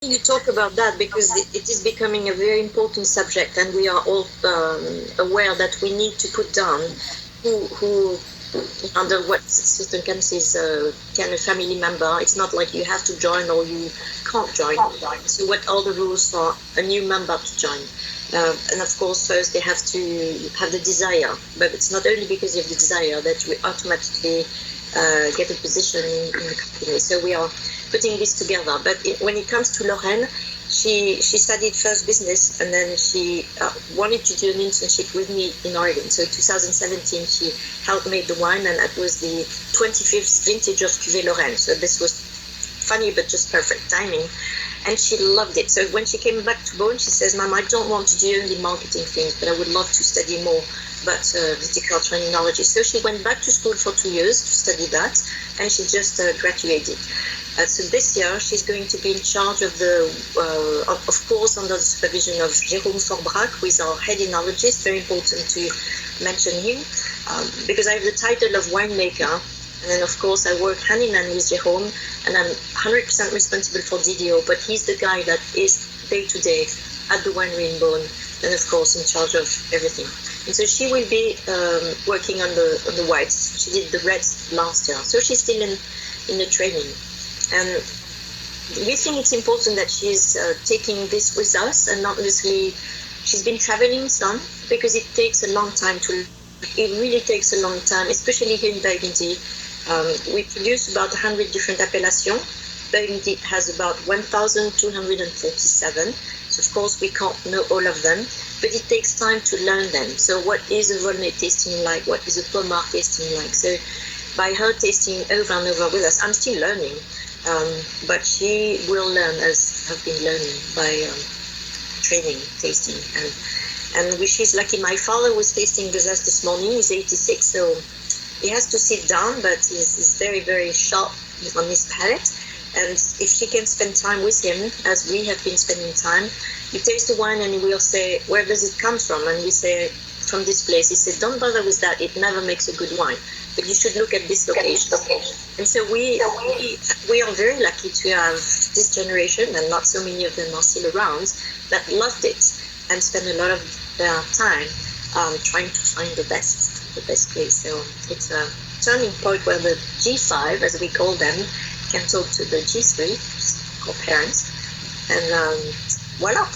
You talk about that because it is becoming a very important subject, and we are all aware that we need to put down who under what circumstances can a family member. It's not like you have to join or you can't join. So what are the rules for a new member to join? And of course, first they have to have the desire, but it's not only because of the desire that we automatically get a position in the company. So we are putting this together. But when it comes to Lorraine, she studied first business, and then she wanted to do an internship with me in Oregon. So 2017, she helped make the wine, and that was the 25th vintage of Cuvée Lorraine. So this was funny, but just perfect timing. And she loved it. So when she came back to Beaune, she says, "Mom, I don't want to do only marketing things, but I would love to study more about viticulture and enology." So she went back to school for 2 years to study that, and she just graduated. So this year, she's going to be in charge of the, of course, under the supervision of Jérôme Forbrac, who is our head enologist. Very important to mention him, because I have the title of winemaker. And then, of course, I work hand in hand with Jérôme, and I'm 100% responsible for DDO, but he's the guy that is day-to-day at the winery in Beaune, and, of course, in charge of everything. And so she will be working on the whites. She did the reds last year, so she's still in the training. And we think it's important that she's taking this with us, and not necessarily she's been traveling some, because it takes a long time it really takes a long time, especially here in Burgundy. We produce about 100 different appellations. Burgundy has about 1,247. So, of course, we can't know all of them, but it takes time to learn them. So what is a Volnay tasting like? What is a Pommard tasting like? So by her tasting over and over with us, I'm still learning, but she will learn as I've been learning by training, tasting. And she's lucky. My father was tasting Gazas this morning. He's 86, so he has to sit down, but he's very, very sharp on his palate. And if she can spend time with him, as we have been spending time, you taste the wine and he will say, "Where does it come from?" And we say, "From this place." He said, "Don't bother with that. It never makes a good wine. But you should look at this location." And so we are very lucky to have this generation, and not so many of them are still around, that loved it and spend a lot of their time trying to find the best place. So it's a turning point where the G5, as we call them, can talk to the G3, our parents, and voila.